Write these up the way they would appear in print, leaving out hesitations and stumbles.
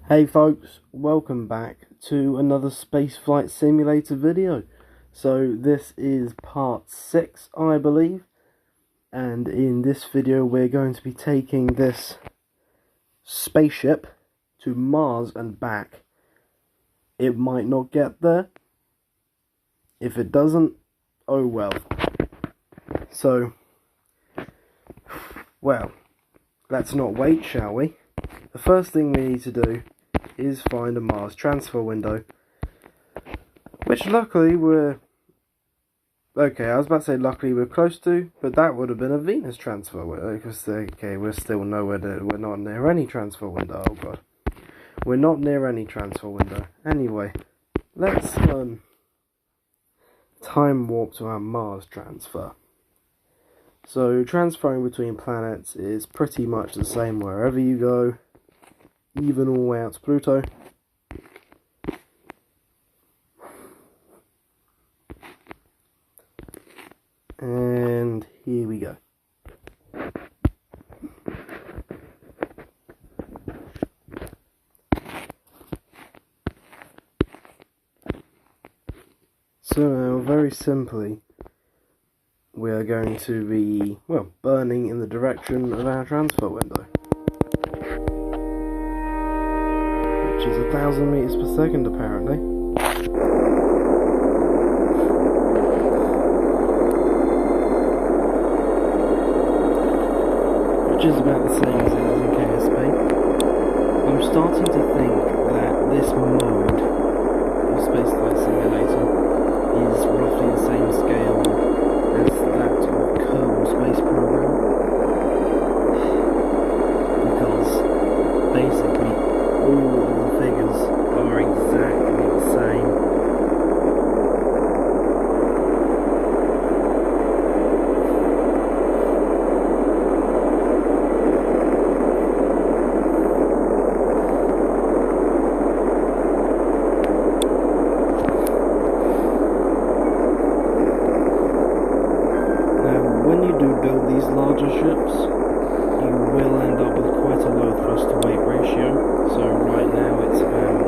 Hey folks, welcome back to another Spaceflight Simulator video. So this is part 6, I believe, and in this video we're going to be taking this spaceship to Mars and back. It might not get there. If it doesn't, oh well. So, well, let's not wait, shall we? The first thing we need to do is find a Mars transfer window, which luckily we're I was about to say luckily we're close to, but that would have been a Venus transfer window, because we're still nowhere we're not near any transfer window. Oh god, we're not near any transfer window. Anyway, let's time warp to our Mars transfer. So transferring between planets is pretty much the same wherever you go, even all the way out to Pluto. And here we go. So now, very simply, we are going to be, well, burning in the direction of our transfer window, which is 1,000 meters per second apparently. Which is about the same as it is in KSP. I'm starting to think that this mode of Spaceflight Simulator is roughly the same scale as that of Kerbal Space Program, because basically all of the figures are exactly the same. When you do build these larger ships, you will end up with quite a low thrust to weight ratio. So right now it's about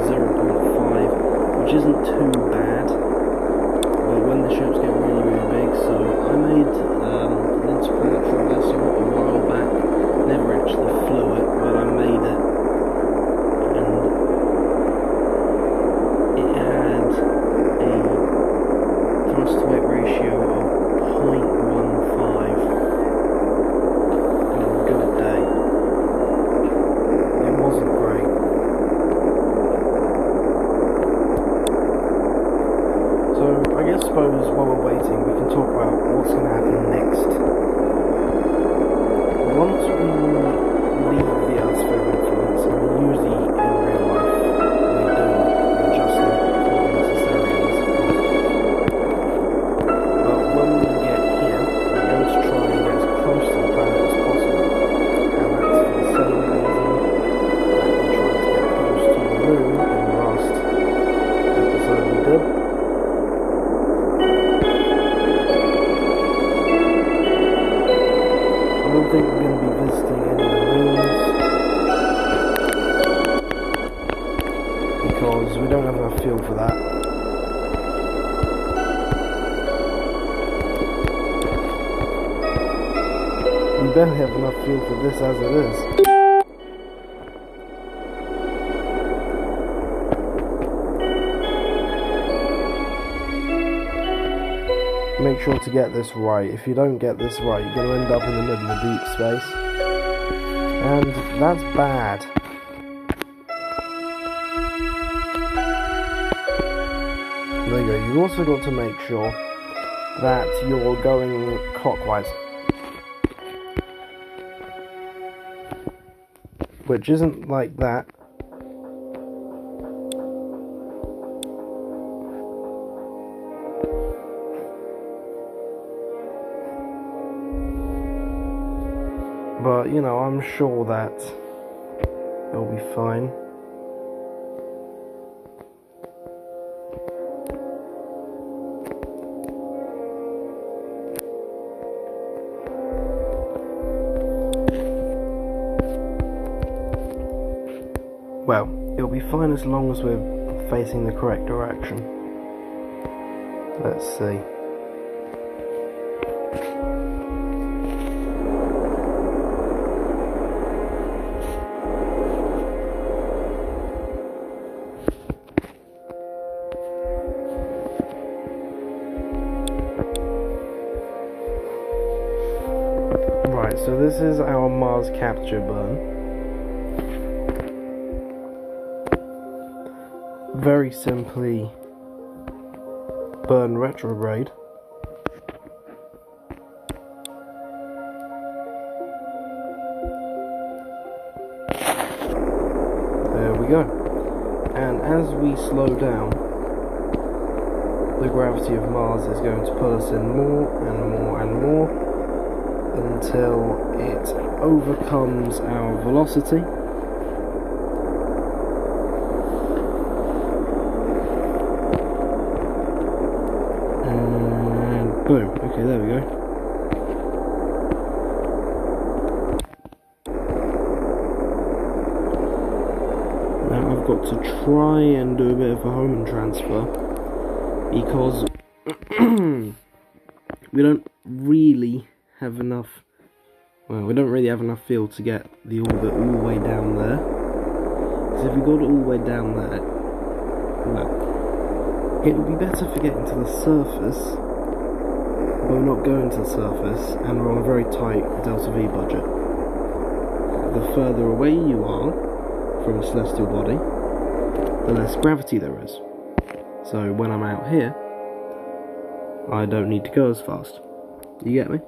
0.5, which isn't too bad, but when the ships get really, really big, so I made an interplanetary vessel a while back, never actually flew it, but I made it, and it had a thrust to weight ratio of 0.15 on a good day. It wasn't great. So I suppose while we're waiting we can talk about what's going to happen next. Once we leave the Earth's sphere of influence, and usually in real life we do adjust them for necessary ends, of course. But when we get here, we're going to try and get as close to the planet as possible, and that's for the same reason that we tried to get close to the moon in the last episode we did. I don't think we're going to be visiting any of the moons, because we don't have enough fuel for that. We barely have enough fuel for this as it is. Make sure to get this right. If you don't get this right, you're going to end up in the middle of deep space, and that's bad. There you go. You've also got to make sure that you're going clockwise, which isn't like that. But, you know, I'm sure that it'll be fine. Well, it'll be fine as long as we're facing the correct direction. Let's see. Right, so this is our Mars capture burn. Very simply, burn retrograde. There we go. And as we slow down, the gravity of Mars is going to pull us in more and more and more until it overcomes our velocity. And boom. Okay, there we go. Now I've got to try and do a bit of a Hohmann transfer because we don't really have enough. Well, we don't really have enough fuel to get the orbit all the way down there. Because if we got it all the way down there, well, it would be better for getting to the surface, but we're not going to the surface, and we're on a very tight delta V budget. The further away you are from a celestial body, the less gravity there is. So when I'm out here, I don't need to go as fast. You get me?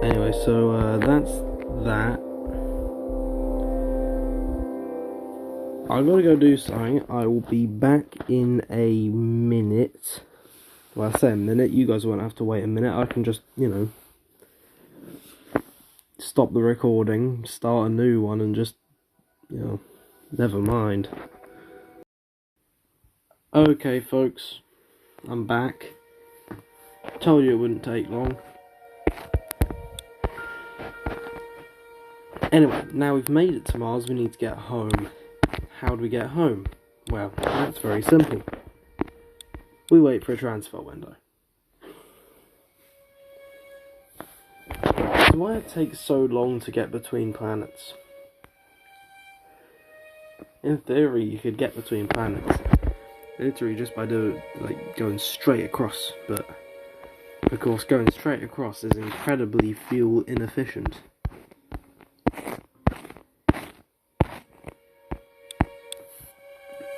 Anyway, so that's that. I've got to go do something. I will be back in a minute. Well, I say a minute. You guys won't have to wait a minute. I can just, you know, stop the recording, start a new one, and just, you know, never mind. Okay, folks. I'm back. Told you it wouldn't take long. Anyway, now we've made it to Mars, we need to get home. How do we get home? Well, that's very simple. We wait for a transfer window. So why it takes so long to get between planets? In theory, you could get between planets literally just by going straight across, but of course going straight across is incredibly fuel inefficient.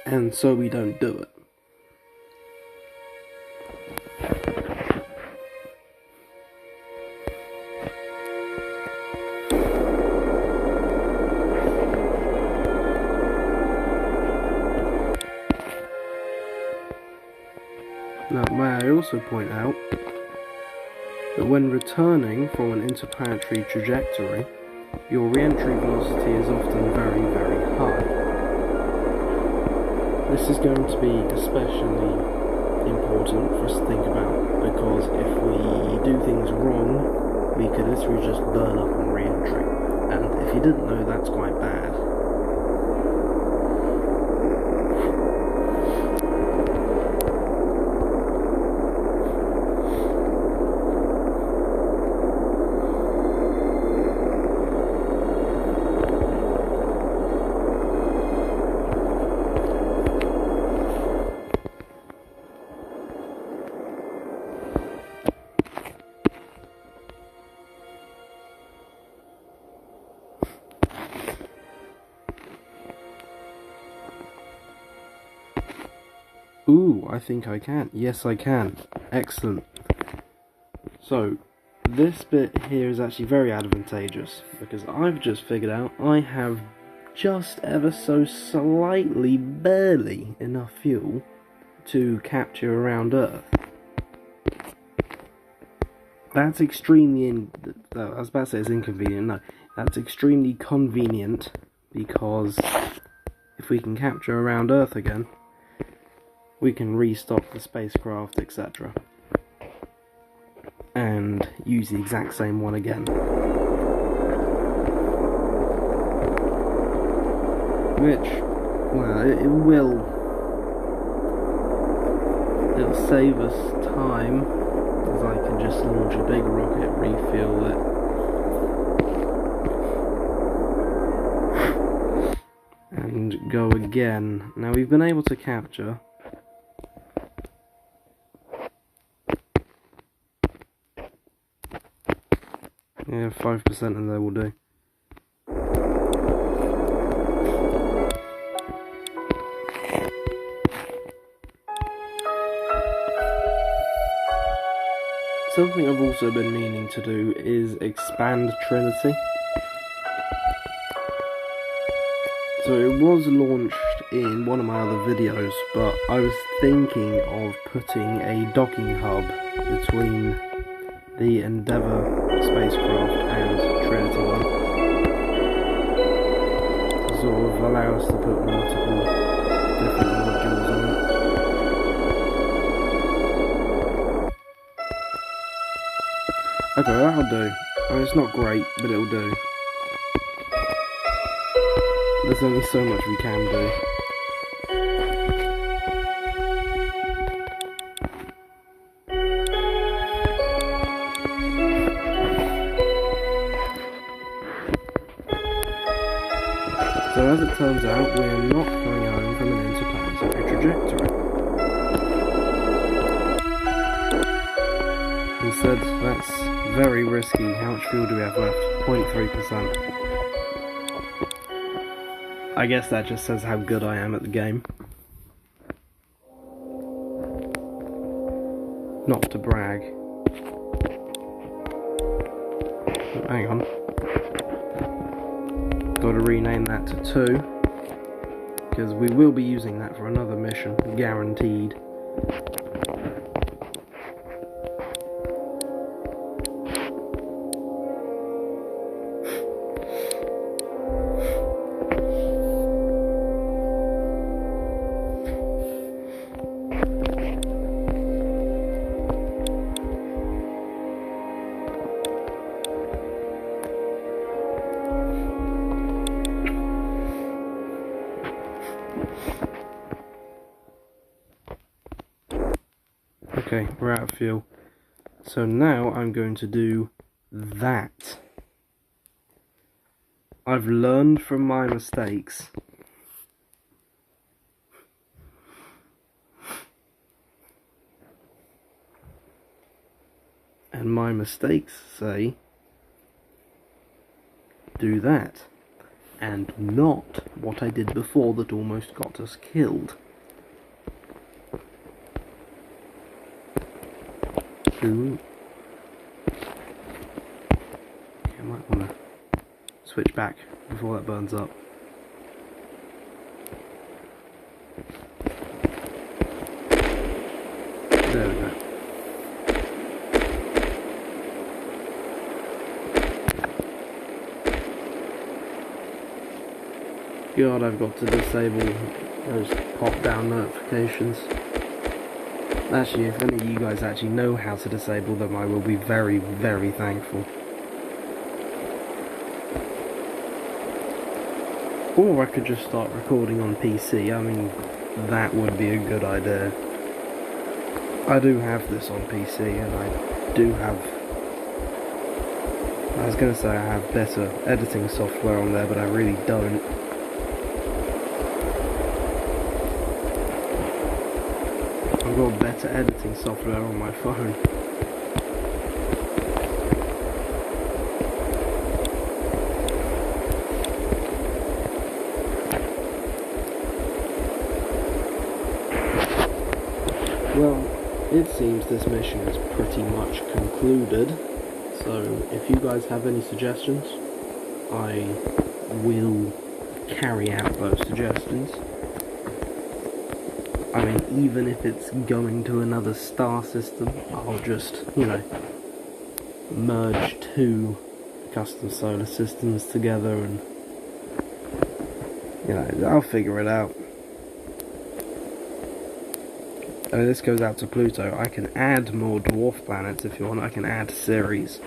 And so we don't do it. Now, may I also point out that when returning from an interplanetary trajectory, your re-entry velocity is often very, very high. This is going to be especially important for us to think about, because if we do things wrong, we could literally just burn up on re-entry. And if you didn't know, that's quite bad. Ooh, I think I can. Yes, I can. Excellent. So, this bit here is actually very advantageous, because I've just figured out I have just ever so slightly, barely enough fuel to capture around Earth. That's extremely I was about to say it's inconvenient. No, that's extremely convenient, because if we can capture around Earth again, we can restock the spacecraft, etc. and use the exact same one again. Which, well, it'll save us time, as I can just launch a big rocket, refuel it, and go again. Now we've been able to capture yeah, 5% in there will do. Something I've also been meaning to do is expand Trinity. So it was launched in one of my other videos, but I was thinking of putting a docking hub between the Endeavour spacecraft and Trinity one, to sort of allow us to put multiple different modules on it. Okay, that'll do. I mean, it's not great, but it'll do. There's only so much we can do. So as it turns out, we're not coming home from an interplanetary trajectory. Instead, that's very risky. How much fuel do we have left? 0.3%. I guess that just says how good I am at the game. Not to brag. Oh, hang on. Got to rename that to 2, because we will be using that for another mission, guaranteed. Okay, we're out of fuel. So now I'm going to do that. I've learned from my mistakes. And my mistakes say, do that. And not what I did before that almost got us killed. Ooh. Okay, I might want to switch back before that burns up. There we go. God, I've got to disable those pop-down notifications. Actually, if any of you guys actually know how to disable them, I will be very, very thankful. Or I could just start recording on PC. I mean, that would be a good idea. I do have this on PC, and I do have... I was going to say I have better editing software on there, but I really don't. I've got better editing software on my phone. Well, it seems this mission is pretty much concluded, so if you guys have any suggestions, I will carry out those suggestions. I mean, even if it's going to another star system, I'll just, you know, merge 2 custom solar systems together and, you know, I'll figure it out. this goes out to Pluto. I can add more dwarf planets if you want. I can add series.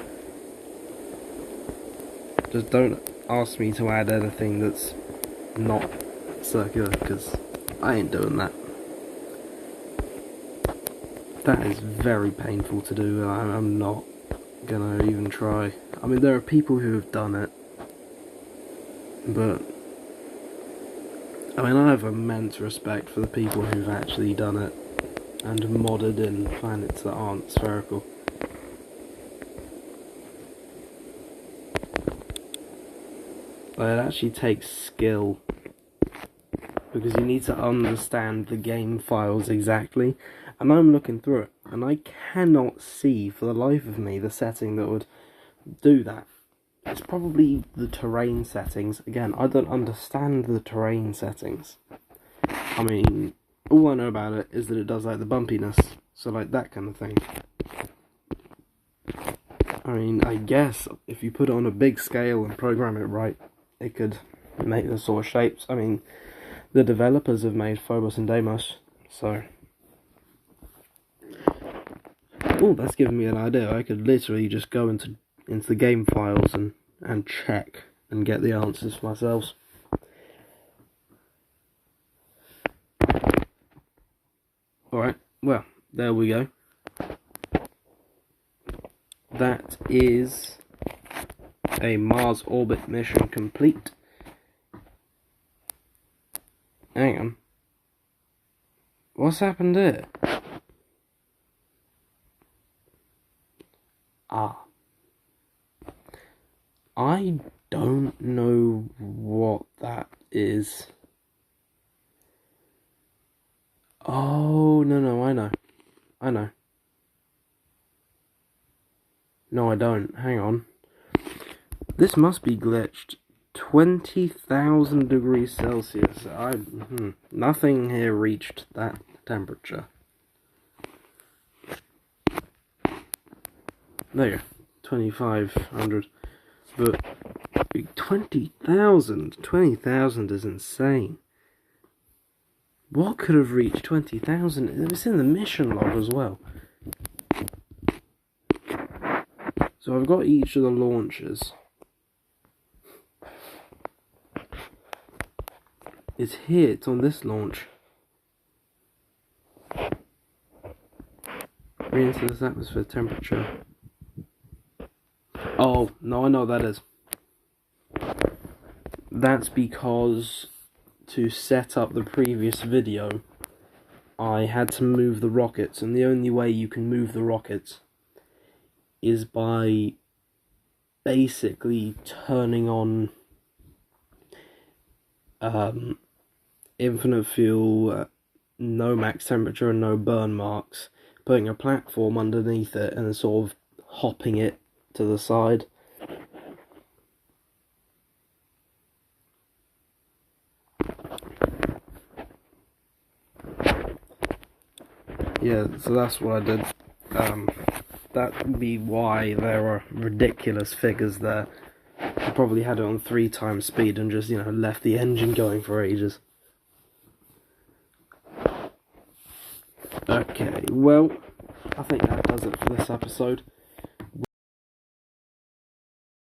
Just don't ask me to add anything that's not circular, because I ain't doing that. That is very painful to do, and I'm not gonna even try. I mean, there are people who have done it, but I mean, I have immense respect for the people who've actually done it and modded in planets that aren't spherical. But it actually takes skill, because you need to understand the game files exactly, and I'm looking through it, and I cannot see for the life of me the setting that would do that. It's probably the terrain settings. Again, I don't understand the terrain settings. I mean, all I know about it is that it does like the bumpiness, so like that kind of thing. I mean, I guess if you put it on a big scale and program it right, it could make the sort of shapes. I mean, the developers have made Phobos and Deimos, so... Oh, that's given me an idea. I could literally just go into the game files and check and get the answers for myself. Alright, well, there we go. That is a Mars orbit mission complete. Hang on. What's happened here? I don't know what that is. Oh, no, I know. No, I don't. Hang on. This must be glitched. 20,000 degrees Celsius. Nothing here reached that temperature. There you go. 2,500. But 20,000? 20,000 is insane. What could have reached 20,000? It was in the mission log as well. So I've got each of the launches. It's here, it's on this launch. Re-enter this atmosphere temperature. Oh, no, I know what that is. That's because to set up the previous video, I had to move the rockets, and the only way you can move the rockets is by basically turning on infinite fuel, no max temperature and no burn marks, putting a platform underneath it and then sort of hopping it to the side. Yeah, so that's what I did. That would be why there are ridiculous figures there. I probably had it on 3 times speed and just, left the engine going for ages. Okay, well, I think that does it for this episode.